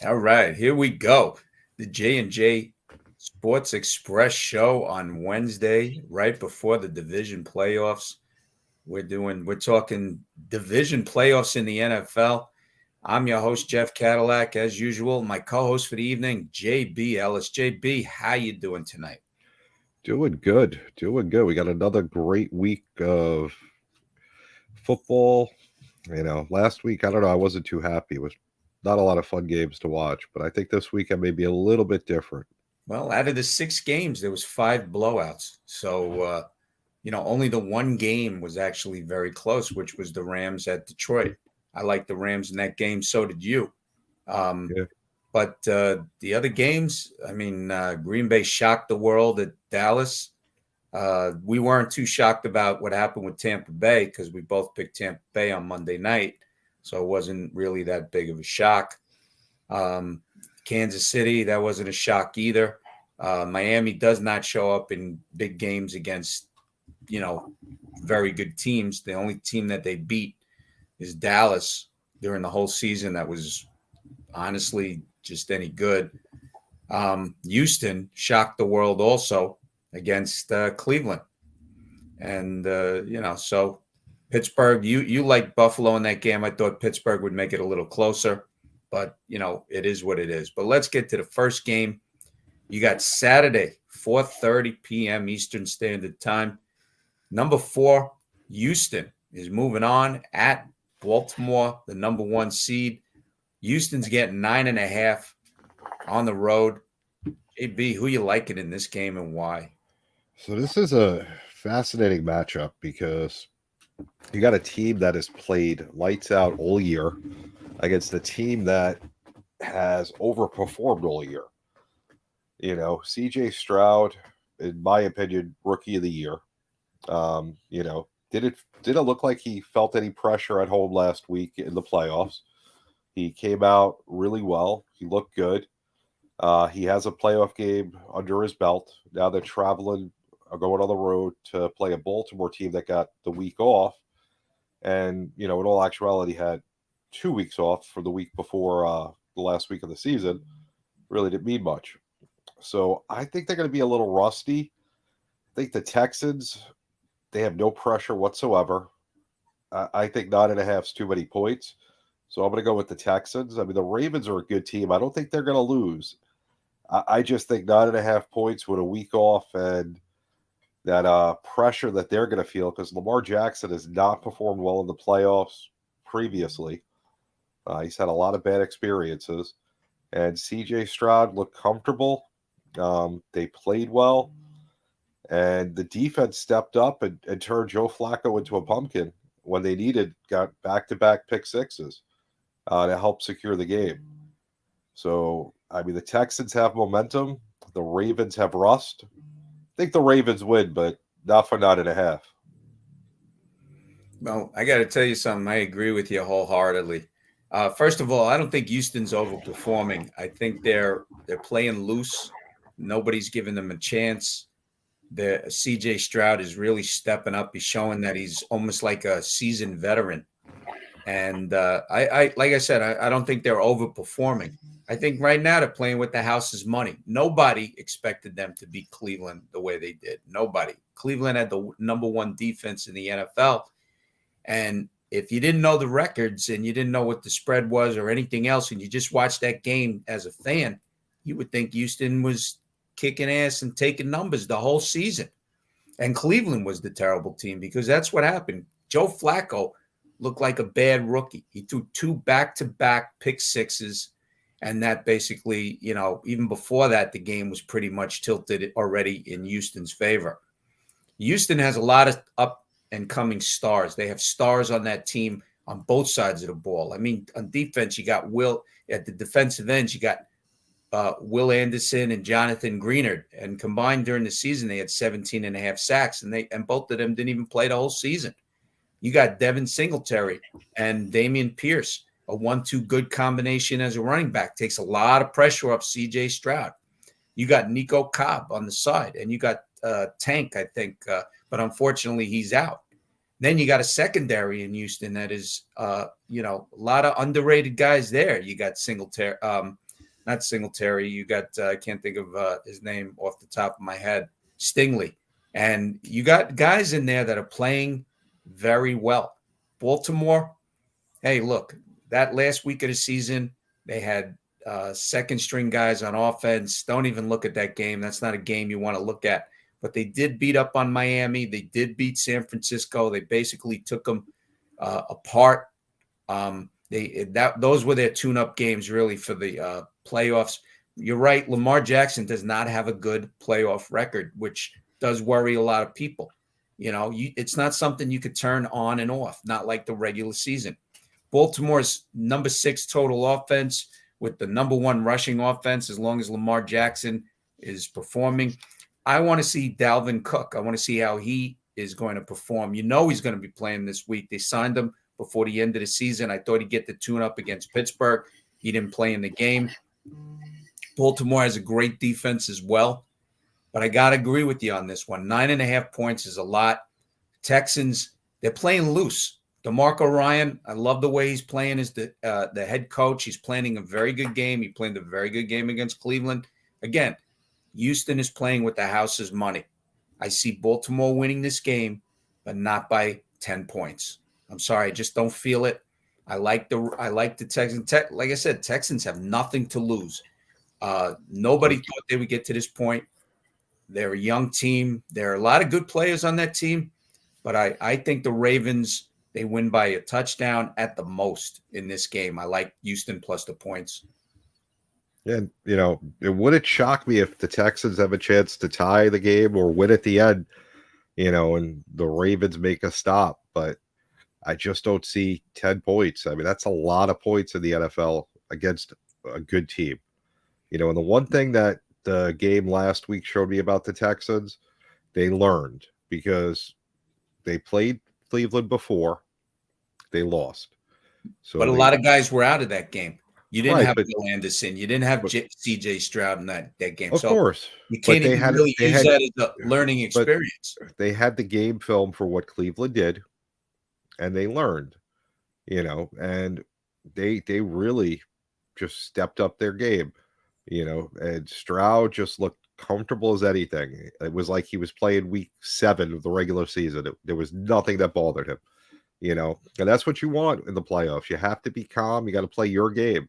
All right, here we go. The J&J Sports Express show on Wednesday, right before the division playoffs. We're talking division playoffs in the NFL. I'm your host, Jeff Cadillac, as usual. My co-host for the evening, JB Ellis. JB, how you doing tonight? Doing good, doing good. We got another great week of football. Last week, I don't know, I wasn't too happy. It was not a lot of fun games to watch, but I think this weekend may be a little bit different. Well, out of the 6 games, there was 5 blowouts. So, only the one game was actually very close, which was the Rams at Detroit. I liked the Rams in that game. So did you. Um, Yeah. but the other games, Green Bay shocked the world at Dallas. We weren't too shocked about what happened with Tampa Bay because we both picked Tampa Bay on Monday night. So it wasn't really that big of a shock. Um, Kansas City, that wasn't a shock either. Miami does not show up in big games against, you know, very good teams. The only team that they beat is Dallas during the whole season that was honestly just any good. Houston shocked the world also against Cleveland. And, so Pittsburgh, you like Buffalo in that game. I thought Pittsburgh would make it a little closer, but, it is what it is. But let's get to the first game. You got Saturday, 4:30 p.m. Eastern Standard Time. Number 4, Houston is moving on at Baltimore, the number 1 seed. Houston's getting 9.5 on the road. AB, who you liking in this game and why? So this is a fascinating matchup because you got a team that has played lights out all year against a team that has overperformed all year. CJ Stroud, in my opinion, rookie of the year. Um, you know, did it look like he felt any pressure at home last week in the playoffs? He came out really well. He looked good. He has a playoff game under his belt. Now they're traveling, going on the road to play a Baltimore team that got the week off. And, in all actuality, had 2 weeks off for the week before the last week of the season. Really didn't mean much. So I think they're going to be a little rusty. I think the Texans, they have no pressure whatsoever. I think 9.5 is too many points. So I'm going to go with the Texans. I mean, the Ravens are a good team. I don't think they're going to lose. I just think 9.5 points with a week off and that pressure that they're going to feel because Lamar Jackson has not performed well in the playoffs previously. He's had a lot of bad experiences. And CJ Stroud looked comfortable. They played well. And the defense stepped up and turned Joe Flacco into a pumpkin when they needed, got back-to-back pick sixes to help secure the game. So, I mean, the Texans have momentum. The Ravens have rust. I think the Ravens win, but not for 9.5. Well, I got to tell you something. I agree with you wholeheartedly. First of all, I don't think Houston's overperforming. I think they're playing loose. Nobody's giving them a chance. The CJ Stroud is really stepping up. He's showing that he's almost like a seasoned veteran. And I like I said, I don't think they're overperforming. I think right now they're playing with the house's money. Nobody expected them to beat Cleveland the way they did. Nobody. Cleveland had the number 1 defense in the NFL. And if you didn't know the records and you didn't know what the spread was or anything else, and you just watched that game as a fan, you would think Houston was kicking ass and taking numbers the whole season. And Cleveland was the terrible team because that's what happened. Joe Flacco looked like a bad rookie. He threw 2 back-to-back pick sixes. And that basically, even before that, the game was pretty much tilted already in Houston's favor. Houston has a lot of up and coming stars. They have stars on that team on both sides of the ball. I mean, on defense, you got Will at the defensive ends. You got Will Anderson and Jonathan Greenard, and combined during the season, they had 17.5 sacks, and both of them didn't even play the whole season. You got Devin Singletary and Damian Pierce, a 1-2 good combination as a running back, takes a lot of pressure off C.J. Stroud. You got Nico Cobb on the side, and you got Tank, I think, but unfortunately he's out. Then you got a secondary in Houston that is, a lot of underrated guys there. You got Singletary. not Singletary. You got I can't think of his name off the top of my head. Stingley, and you got guys in there that are playing very well. Baltimore. Hey, look, that last week of the season, they had second string guys on offense. Don't even look at that game. That's not a game you want to look at. But they did beat up on Miami. They did beat San Francisco. They basically took them apart. Those were their tune-up games, really, for the playoffs. You're right. Lamar Jackson does not have a good playoff record, which does worry a lot of people. It's not something you could turn on and off, not like the regular season. Baltimore's number 6 total offense with the number 1 rushing offense, as long as Lamar Jackson is performing. I want to see Dalvin Cook. I want to see how he is going to perform. He's going to be playing this week. They signed him before the end of the season. I thought he'd get the tune-up against Pittsburgh. He didn't play in the game. Baltimore has a great defense as well. But I got to agree with you on this one. 9.5 points is a lot. Texans, they're playing loose. DeMarco Ryan, I love the way he's playing as the head coach. He's playing a very good game. He played a very good game against Cleveland. Again, Houston is playing with the house's money. I see Baltimore winning this game, but not by 10 points. I'm sorry, I just don't feel it. I like the Texans. Like I said, Texans have nothing to lose. Nobody thought they would get to this point. They're a young team. There are a lot of good players on that team, but I think the Ravens, they win by a touchdown at the most in this game. I like Houston plus the points. Yeah, it wouldn't shock me if the Texans have a chance to tie the game or win at the end, and the Ravens make a stop. But I just don't see 10 points. I mean, that's a lot of points in the NFL against a good team. And the one thing that the game last week showed me about the Texans, they learned, because they played Cleveland before, they lost. But a lot of guys were out of that game. You didn't have Will Anderson. You didn't have C.J. Stroud in that game. Of course. You can't even really use that as a learning experience. They had the game film for what Cleveland did, and they learned, and they really just stepped up their game, and Stroud just looked comfortable as anything. It was like he was playing week 7 of the regular season. There was nothing that bothered him, and that's what you want in the playoffs. You have to be calm. You got to play your game.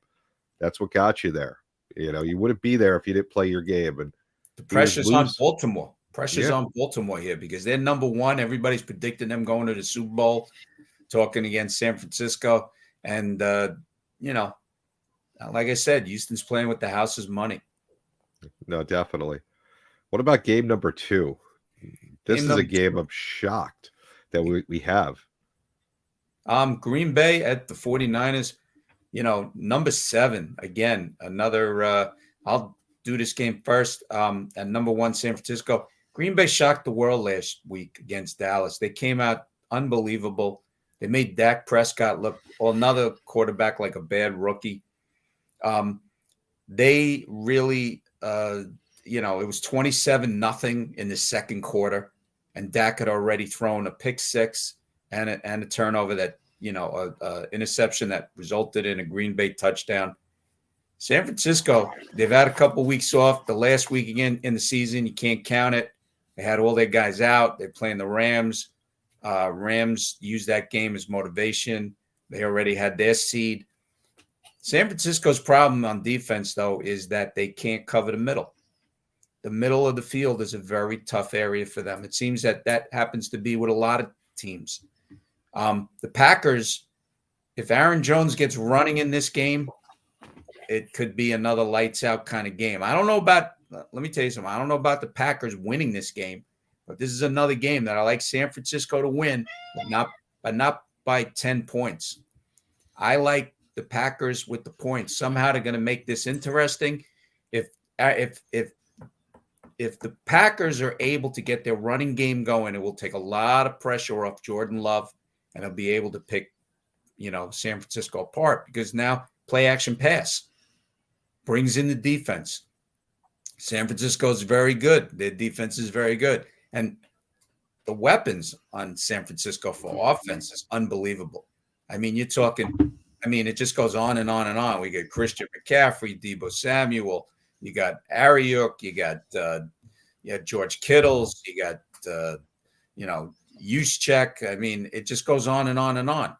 That's what got you there. You wouldn't be there if you didn't play your game. And the pressure's on Baltimore. Pressure's on Baltimore here because they're number 1. Everybody's predicting them going to the Super Bowl, talking against San Francisco. And, like I said, Houston's playing with the house's money. No, definitely. What about game number 2? This is a game I'm shocked that we have. Green Bay at the 49ers. Number 7, again, another I'll do this game first. At number 1, San Francisco. Green Bay shocked the world last week against Dallas. They came out unbelievable. They made Dak Prescott look another quarterback like a bad rookie. They really, it was 27-0 in the second quarter, and Dak had already thrown a pick 6 and a turnover that, interception that resulted in a Green Bay touchdown. San Francisco, they've had a couple weeks off. The last week again in the season, you can't count it. They had all their guys out. They're playing the Rams. Rams used that game as motivation. They already had their seed. San Francisco's problem on defense, though, is that they can't cover the middle. The middle of the field is a very tough area for them. It seems that happens to be with a lot of teams. The Packers, if Aaron Jones gets running in this game, it could be another lights out kind of game. Let me tell you something. I don't know about the Packers winning this game, but this is another game that I like San Francisco to win, but not by 10 points. I like the Packers with the points. Somehow they're going to make this interesting. If the Packers are able to get their running game going, it will take a lot of pressure off Jordan Love, and they'll be able to pick, San Francisco apart, because now play action pass brings in the defense. San Francisco is very good. Their defense is very good. And the weapons on San Francisco for offense is unbelievable. I mean, you're talking I mean, it just goes on and on and on. We get Christian McCaffrey, Debo Samuel, you got Ariuk, you got George Kittles, you got Juszczyk. I mean, it just goes on and on and on.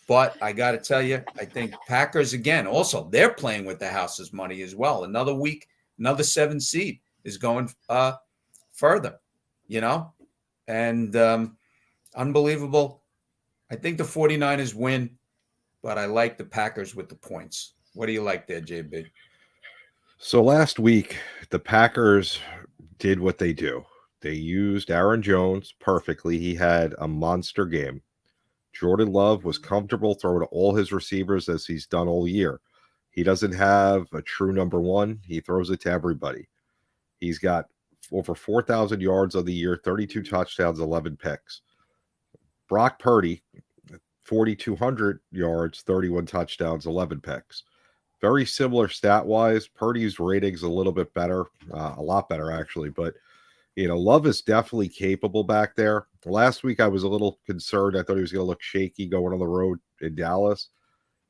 But I got to tell you, I think Packers, again, also, they're playing with the house's money as well. Another week, another 7 seed is going further, and unbelievable. I think the 49ers win, but I like the Packers with the points. What do you like there, JB? So last week, the Packers did what they do. They used Aaron Jones perfectly. He had a monster game. Jordan Love was comfortable throwing to all his receivers as he's done all year. He doesn't have a true number one. He throws it to everybody. He's got over 4,000 yards on the year, 32 touchdowns, 11 picks. Brock Purdy, 4,200 yards, 31 touchdowns, 11 picks. Very similar stat-wise. Purdy's rating's a little bit better, a lot better actually, but Love is definitely capable back there. Last week, I was a little concerned. I thought he was going to look shaky going on the road in Dallas.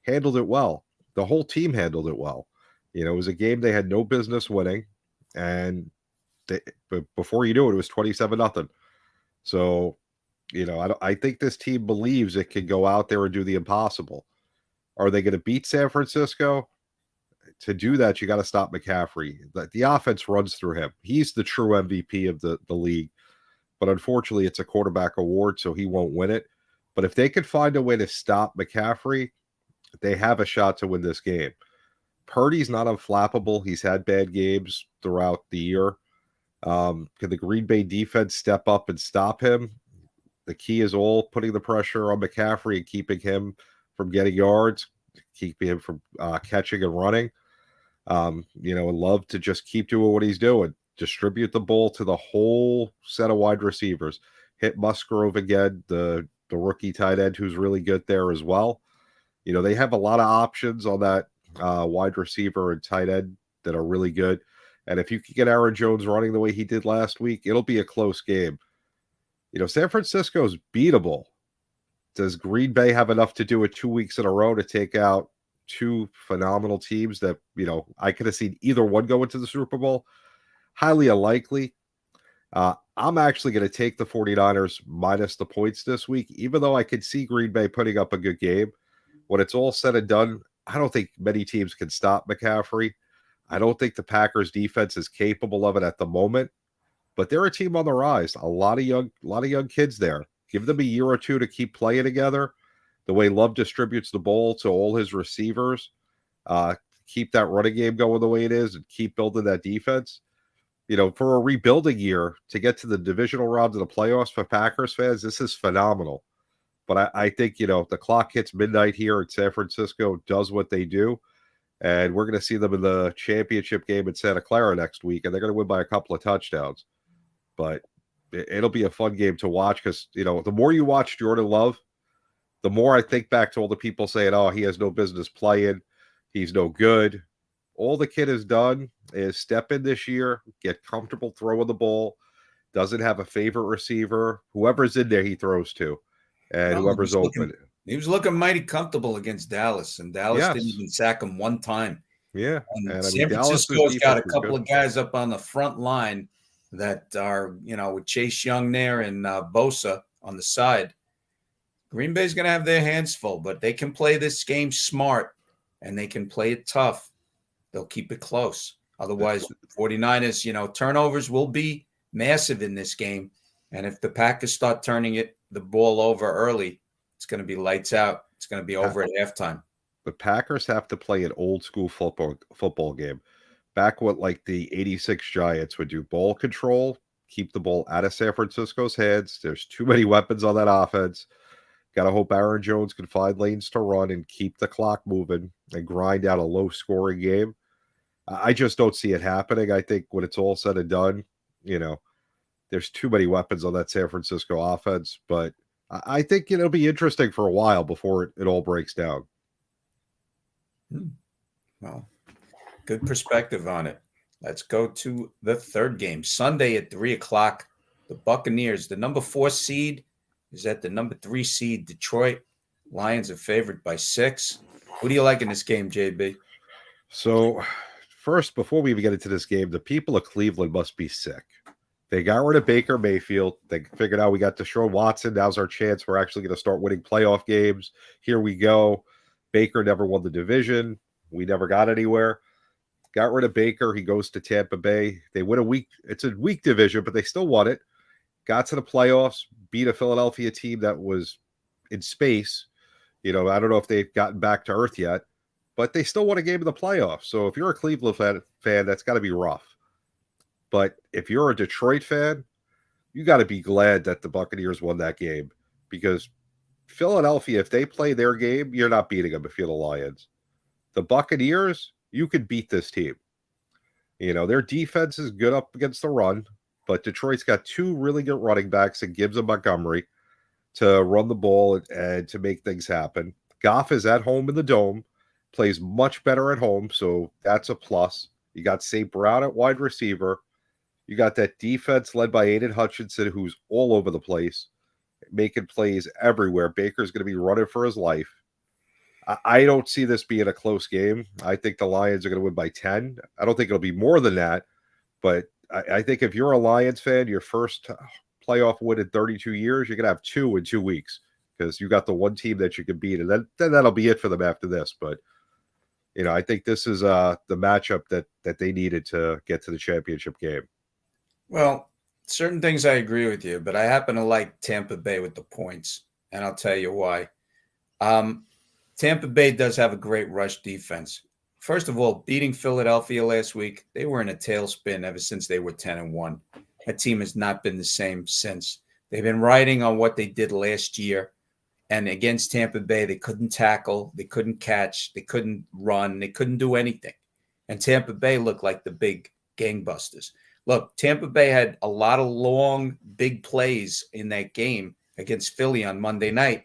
Handled it well. The whole team handled it well. It was a game they had no business winning, and but before you knew it was 27-0. So, I think this team believes it can go out there and do the impossible. Are they going to beat San Francisco? To do that, you got to stop McCaffrey. The offense runs through him. He's the true MVP of the league. But unfortunately, it's a quarterback award, so he won't win it. But if they could find a way to stop McCaffrey, they have a shot to win this game. Purdy's not unflappable. He's had bad games throughout the year. Can the Green Bay defense step up and stop him? The key is all putting the pressure on McCaffrey and keeping him from getting yards, keeping him from catching and running. And Love to just keep doing what he's doing. Distribute the ball to the whole set of wide receivers. Hit Musgrove again, the rookie tight end who's really good there as well. They have a lot of options on that wide receiver and tight end that are really good. And if you can get Aaron Jones running the way he did last week, it'll be a close game. San Francisco's beatable. Does Green Bay have enough to do it 2 weeks in a row to take out two phenomenal teams that, I could have seen either one go into the Super Bowl? Highly unlikely. I'm actually going to take the 49ers minus the points this week, even though I could see Green Bay putting up a good game. When it's all said and done, I don't think many teams can stop McCaffrey. I don't think the Packers defense is capable of it at the moment, but they're a team on the rise. A lot of young kids there. Give them a year or two to keep playing together. The way Love distributes the ball to all his receivers, keep that running game going the way it is, and keep building that defense. For a rebuilding year to get to the divisional round of the playoffs for Packers fans, this is phenomenal. But I think, the clock hits midnight here in San Francisco, does what they do, and we're going to see them in the championship game in Santa Clara next week, and they're going to win by a couple of touchdowns. But it'll be a fun game to watch because, the more you watch Jordan Love, the more I think back to all the people saying, oh, he has no business playing, he's no good. All the kid has done is step in this year, get comfortable throwing the ball, doesn't have a favorite receiver. Whoever's in there, he throws to, and whoever's open. He was looking mighty comfortable against Dallas, and Dallas didn't even sack him one time. Yeah. And San Francisco's got a couple of guys up on the front line that are, with Chase Young there and Bosa on the side. Green Bay's going to have their hands full, but they can play this game smart, and they can play it tough. They'll keep it close. Otherwise, 49ers, turnovers will be massive in this game. And if the Packers start turning the ball over early, it's going to be lights out. It's going to be over at halftime. The Packers have to play an old school football game. Back what like the 86 Giants would do: ball control, keep the ball out of San Francisco's hands. There's too many weapons on that offense. Got to hope Aaron Jones can find lanes to run and keep the clock moving and grind out a low-scoring game. I just don't see it happening. I think when it's all said and done, there's too many weapons on that San Francisco offense. But I think it'll be interesting for a while before it all breaks down. Well, good perspective on it. Let's go to the third game. Sunday at 3:00, the Buccaneers, the number 4 seed, is at the number 3 seed, Detroit. Lions are favored by 6. Who do you like in this game, JB? So, first, before we even get into this game, the people of Cleveland must be sick. They got rid of Baker Mayfield. They figured out we got Deshaun Watson. Now's our chance. We're actually going to start winning playoff games. Here we go. Baker never won the division. We never got anywhere. Got rid of Baker. He goes to Tampa Bay. They win a weak. It's a weak division, but they still won it. Got to the playoffs. Beat a Philadelphia team that was in space. I don't know if they've gotten back to earth yet, but they still won a game in the playoffs. So if you're a Cleveland fan, that's got to be rough. But if you're a Detroit fan, you got to be glad that the Buccaneers won that game, because Philadelphia, if they play their game, you're not beating them if you're the Lions. The Buccaneers, you could beat this team. Their defense is good up against the run, but Detroit's got 2 really good running backs in Gibbs and Montgomery to run the ball and to make things happen. Goff is at home in the Dome, plays much better at home, so that's a plus. You got St. Brown at wide receiver. You got that defense led by Aiden Hutchinson, who's all over the place, making plays everywhere. Baker's going to be running for his life. I don't see this being a close game. I think the Lions are going to win by 10. I don't think it'll be more than that, but I think if you're a Lions fan, your first playoff win in 32 years, you're going to have 2 in 2 weeks, because you got the one team that you can beat, and then that'll be it for them after this. But I think this is the matchup that they needed to get to the championship game. Well, certain things I agree with you, but I happen to like Tampa Bay with the points, and I'll tell you why. Tampa Bay does have a great rush defense. First of all, beating Philadelphia last week, they were in a tailspin ever since they were 10-1. That team has not been the same since. They've been riding on what they did last year, and against Tampa Bay, they couldn't tackle, they couldn't catch, they couldn't run, they couldn't do anything. And Tampa Bay looked like the big gangbusters. Look, Tampa Bay had a lot of long, big plays in that game against Philly on Monday night,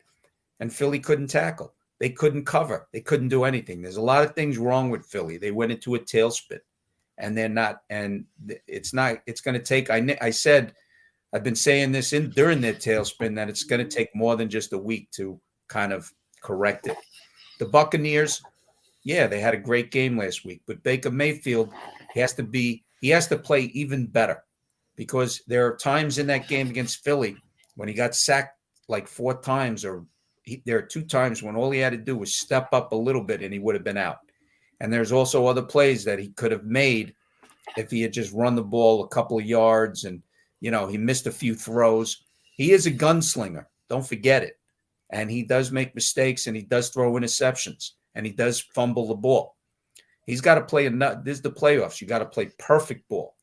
and Philly couldn't tackle. They couldn't cover. They couldn't do anything. There's a lot of things wrong with Philly. They went into a tailspin, and they're not. And it's not. It's going to take. I said, I've been saying this during their tailspin, that it's going to take more than just a week to kind of correct it. The Buccaneers, yeah, they had a great game last week, but Baker Mayfield he has to play even better, because there are times in that game against Philly when he got sacked like 4 times, or there are 2 times when all he had to do was step up a little bit and he would have been out. And there's also other plays that he could have made if he had just run the ball a couple of yards, and he missed a few throws. He is a gunslinger. Don't forget it. And he does make mistakes, and he does throw interceptions, and he does fumble the ball. He's got to play this is the playoffs. You got to play perfect ball.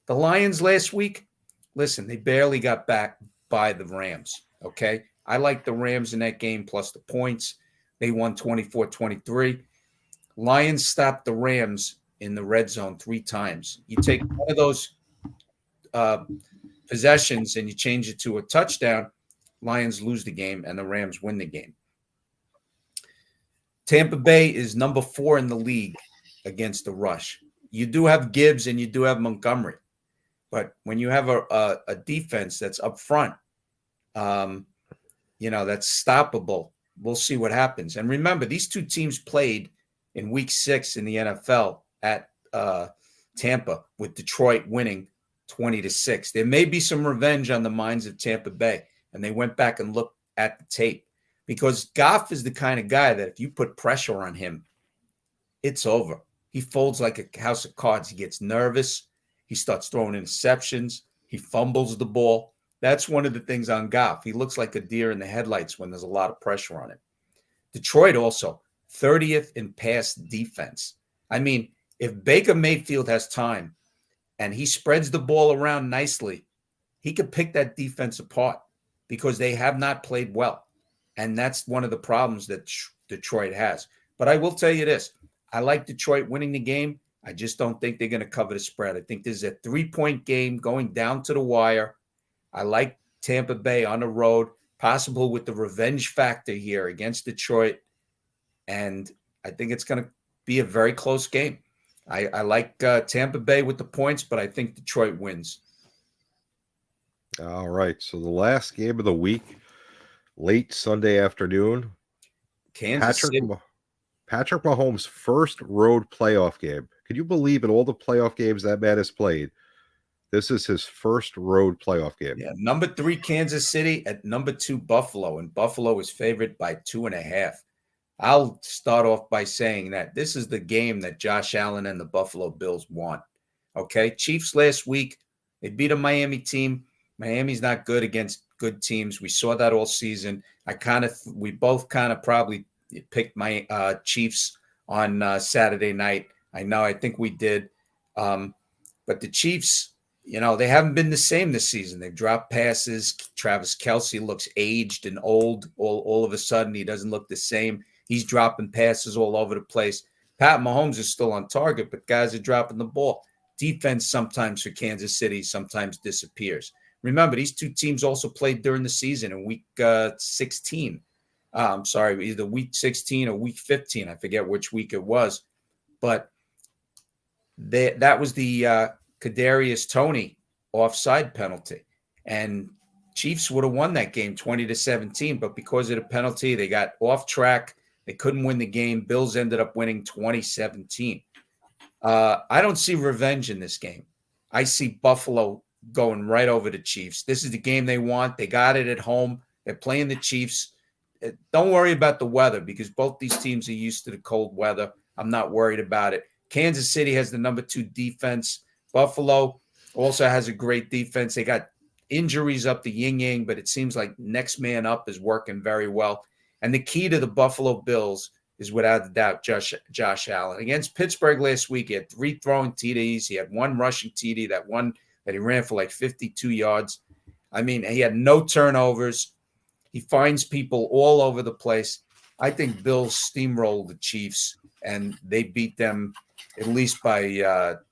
The Lions last week, listen, they barely got back by the Rams, okay? I like the Rams in that game plus the points. They won 24-23. Lions stopped the Rams in the red zone 3 times. You take one of those possessions and you change it to a touchdown, Lions lose the game and the Rams win the game. Tampa Bay is number 4 in the league against the rush. You do have Gibbs and you do have Montgomery, but when you have a defense that's up front, that's stoppable, we'll see what happens. And remember, these 2 teams played in week 6 in the NFL at Tampa, with Detroit winning 20-6. There may be some revenge on the minds of Tampa Bay, and they went back and looked at the tape, because Goff is the kind of guy that if you put pressure on him, it's over. He folds like a house of cards. He gets nervous. He starts throwing interceptions. He fumbles the ball. That's one of the things on Goff. He looks like a deer in the headlights when there's a lot of pressure on him. Detroit also 30th in pass defense. I mean, if Baker Mayfield has time and he spreads the ball around nicely, he could pick that defense apart, because they have not played well. And that's one of the problems that Detroit has. But I will tell you this. I like Detroit winning the game. I just don't think they're going to cover the spread. I think this is a 3-point game going down to the wire. I like Tampa Bay on the road, possible with the revenge factor here against Detroit. And I think it's going to be a very close game. I like Tampa Bay with the points, but I think Detroit wins. All right. So the last game of the week, late Sunday afternoon, Kansas Patrick City. Patrick Mahomes' first road playoff game. Could you believe in all the playoff games that man has played? This is his first road playoff game. Yeah, number 3 Kansas City at number 2 Buffalo, and Buffalo is favored by 2.5. I'll start off by saying that this is the game that Josh Allen and the Buffalo Bills want. Okay, Chiefs last week, they beat a Miami team. Miami's not good against good teams. We saw that all season. We both kind of probably picked my Chiefs on Saturday night. I think we did. But the Chiefs, they haven't been the same this season. They've dropped passes. Travis Kelce looks aged and old. All of a sudden, he doesn't look the same. He's dropping passes all over the place. Pat Mahomes is still on target, but guys are dropping the ball. Defense sometimes for Kansas City sometimes disappears. Remember, these two teams also played during the season in week 16. I'm sorry, either week 16 or week 15. I forget which week it was. But that was the Kadarius Toney offside penalty. And Chiefs would have won that game 20-17, but because of the penalty, they got off track. They couldn't win the game. Bills ended up winning 20-17. I don't see revenge in this game. I see Buffalo going right over the Chiefs. This is the game they want. They got it at home. They're playing the Chiefs. Don't worry about the weather because both these teams are used to the cold weather. I'm not worried about it. Kansas City has the number 2 defense. Buffalo also has a great defense. They got injuries up the yin-yang, but it seems like next man up is working very well. And the key to the Buffalo Bills is without a doubt Josh Allen. Against Pittsburgh last week, he had 3 throwing TDs. He had 1 rushing TD, that one that he ran for like 52 yards. I mean, he had no turnovers. He finds people all over the place. I think Bills steamroll the Chiefs, and they beat them at least by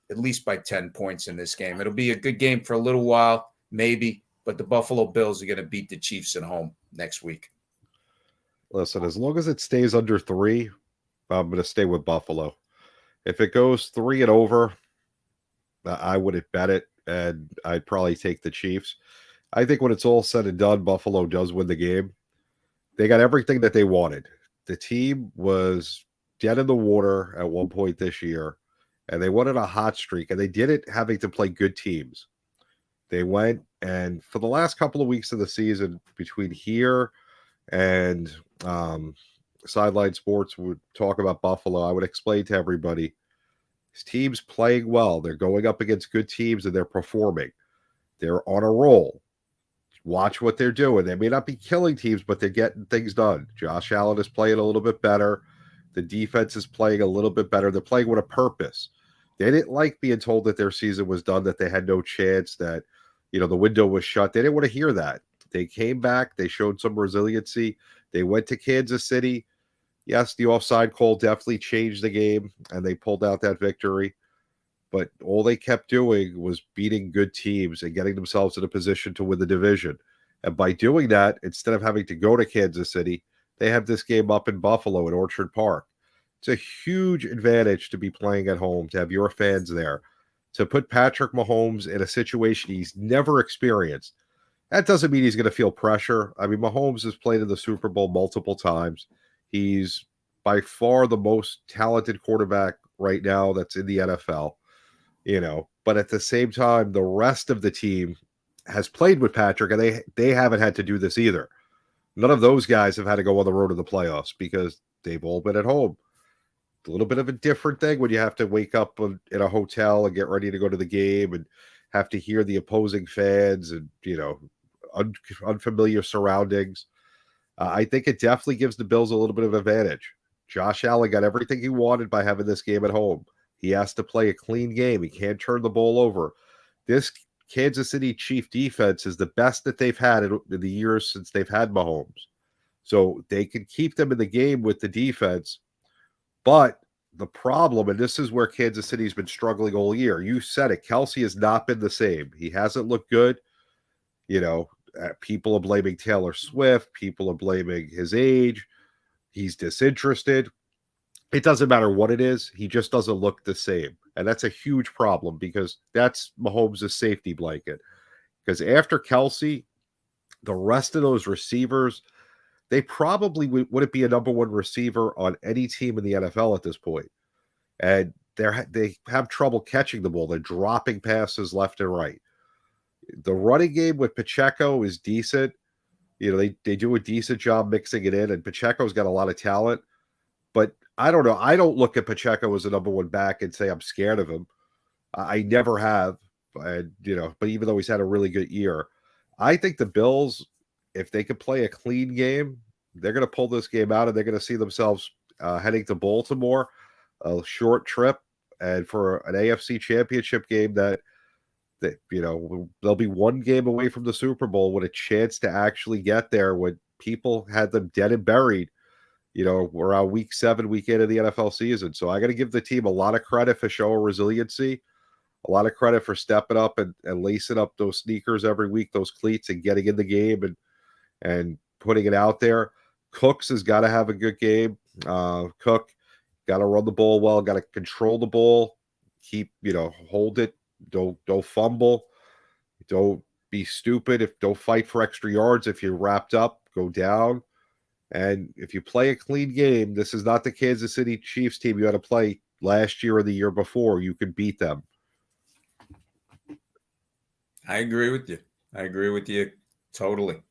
10 points in this game. It'll be a good game for a little while, maybe, but the Buffalo Bills are going to beat the Chiefs at home next week. Listen, as long as it stays under 3, I'm going to stay with Buffalo. If it goes 3 and over, I wouldn't bet it, and I'd probably take the Chiefs. I think when it's all said and done, Buffalo does win the game. They got everything that they wanted. The team was dead in the water at one point this year, and they wanted a hot streak, and they did it having to play good teams. They went, and for the last couple of weeks of the season, between here and Sideline Sports would talk about Buffalo, I would explain to everybody, this team's playing well. They're going up against good teams, and they're performing. They're on a roll. Watch what they're doing. They may not be killing teams, but they're getting things done. Josh Allen is playing a little bit better. The defense is playing a little bit better. They're playing with a purpose. They didn't like being told that their season was done, that they had no chance, that the window was shut. They didn't want to hear that. They came back. They showed some resiliency. They went to Kansas City. Yes, the offside call definitely changed the game, and they pulled out that victory. But all they kept doing was beating good teams and getting themselves in a position to win the division. And by doing that, instead of having to go to Kansas City, they have this game up in Buffalo at Orchard Park. It's a huge advantage to be playing at home, to have your fans there, to put Patrick Mahomes in a situation he's never experienced. That doesn't mean he's going to feel pressure. I mean, Mahomes has played in the Super Bowl multiple times. He's by far the most talented quarterback right now that's in the NFL. But at the same time, the rest of the team has played with Patrick, and they haven't had to do this either. None of those guys have had to go on the road to the playoffs because they've all been at home. A little bit of a different thing when you have to wake up in a hotel and get ready to go to the game and have to hear the opposing fans and, unfamiliar surroundings. I think it definitely gives the Bills a little bit of advantage. Josh Allen got everything he wanted by having this game at home. He has to play a clean game. He can't turn the ball over. This Kansas City Chief defense is the best that they've had in the years since they've had Mahomes. So they can keep them in the game with the defense. But the problem, and this is where Kansas City's been struggling all year, you said it, Kelce has not been the same. He hasn't looked good. People are blaming Taylor Swift. People are blaming his age. He's disinterested. It doesn't matter what it is. He just doesn't look the same. And that's a huge problem because that's Mahomes' safety blanket. Because after Kelce, the rest of those receivers, they probably wouldn't be a number one receiver on any team in the NFL at this point. And they have trouble catching the ball. They're dropping passes left and right. The running game with Pacheco is decent. They do a decent job mixing it in, and Pacheco's got a lot of talent. But I don't know. I don't look at Pacheco as a number one back and say I'm scared of him. I never have. And, but even though he's had a really good year, I think the Bills, if they could play a clean game, they're going to pull this game out, and they're going to see themselves heading to Baltimore, a short trip, and for an AFC championship game that they'll be one game away from the Super Bowl with a chance to actually get there when people had them dead and buried, around week 7, week 8 of the NFL season. So I got to give the team a lot of credit for showing resiliency, a lot of credit for stepping up and lacing up those sneakers every week, those cleats, and getting in the game and putting it out there. Cooks has got to have a good game. Cook got to run the ball well, got to control the ball, keep, hold it. Don't fumble. Don't be stupid. Don't fight for extra yards. If you're wrapped up, go down. And if you play a clean game, this is not the Kansas City Chiefs team you had to play last year or the year before. You can beat them. I agree with you totally.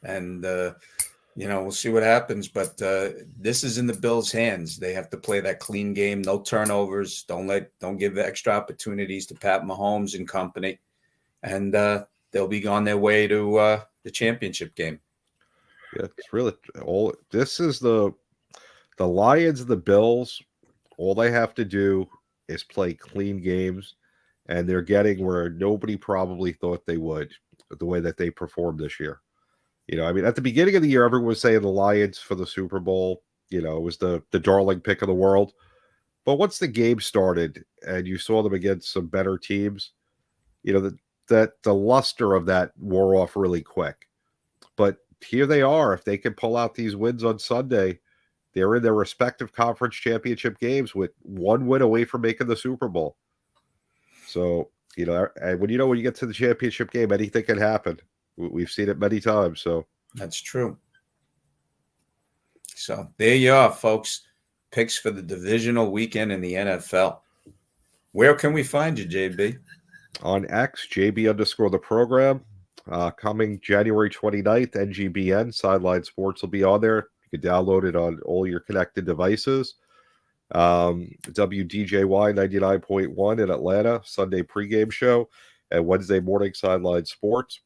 And we'll see what happens, but this is in the Bills' hands. They have to play that clean game, no turnovers. Don't give extra opportunities to Pat Mahomes and company, and they'll be on their way to the championship game. Yeah, it's really all. This is the Lions and the Bills. All they have to do is play clean games, and they're getting where nobody probably thought they would, the way that they performed this year. At the beginning of the year, everyone was saying the Lions for the Super Bowl. It was the darling pick of the world. But once the game started and you saw them against some better teams, that the luster of that wore off really quick. But here they are. If they can pull out these wins on Sunday, they're in their respective conference championship games with one win away from making the Super Bowl. So, and when you get to the championship game, anything can happen. We've seen it many times. So that's true. So there you are, folks. Picks for the divisional weekend in the NFL. Where can we find you, JB? On X, JB_ the program. Coming January 29th, NGBN, Sideline Sports will be on there. You can download it on all your connected devices. WDJY 99.1 in Atlanta, Sunday pregame show, and Wednesday morning Sideline Sports.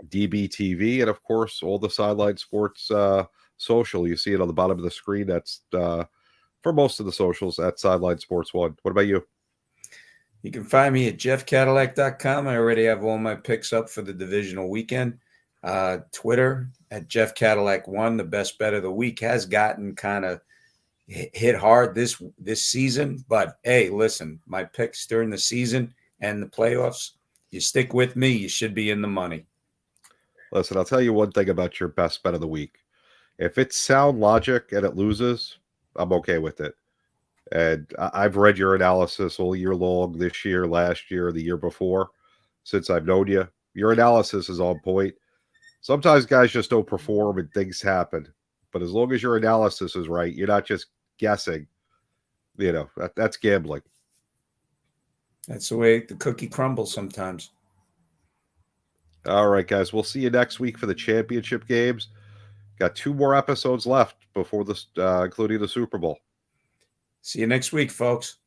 DBTV, and of course all the Sideline Sports social. You see it on the bottom of the screen. That's for most of the socials at Sideline Sports 1. What about you? You can find me at jeffcadillac.com. I already have all my picks up for the divisional weekend. Twitter at jeffcadillac1. The best bet of the week has gotten kind of hit hard this season, but hey, listen, my picks during the season and the playoffs, you stick with me, you should be in the money. Listen, I'll tell you one thing about your best bet of the week. If it's sound logic and it loses, I'm okay with it. And I've read your analysis all year long, this year, last year, the year before, since I've known you. Your analysis is on point. Sometimes guys just don't perform and things happen. But as long as your analysis is right, you're not just guessing. That's gambling. That's the way the cookie crumbles sometimes. All right, guys. We'll see you next week for the championship games. Got 2 more episodes left before this, including the Super Bowl. See you next week, folks.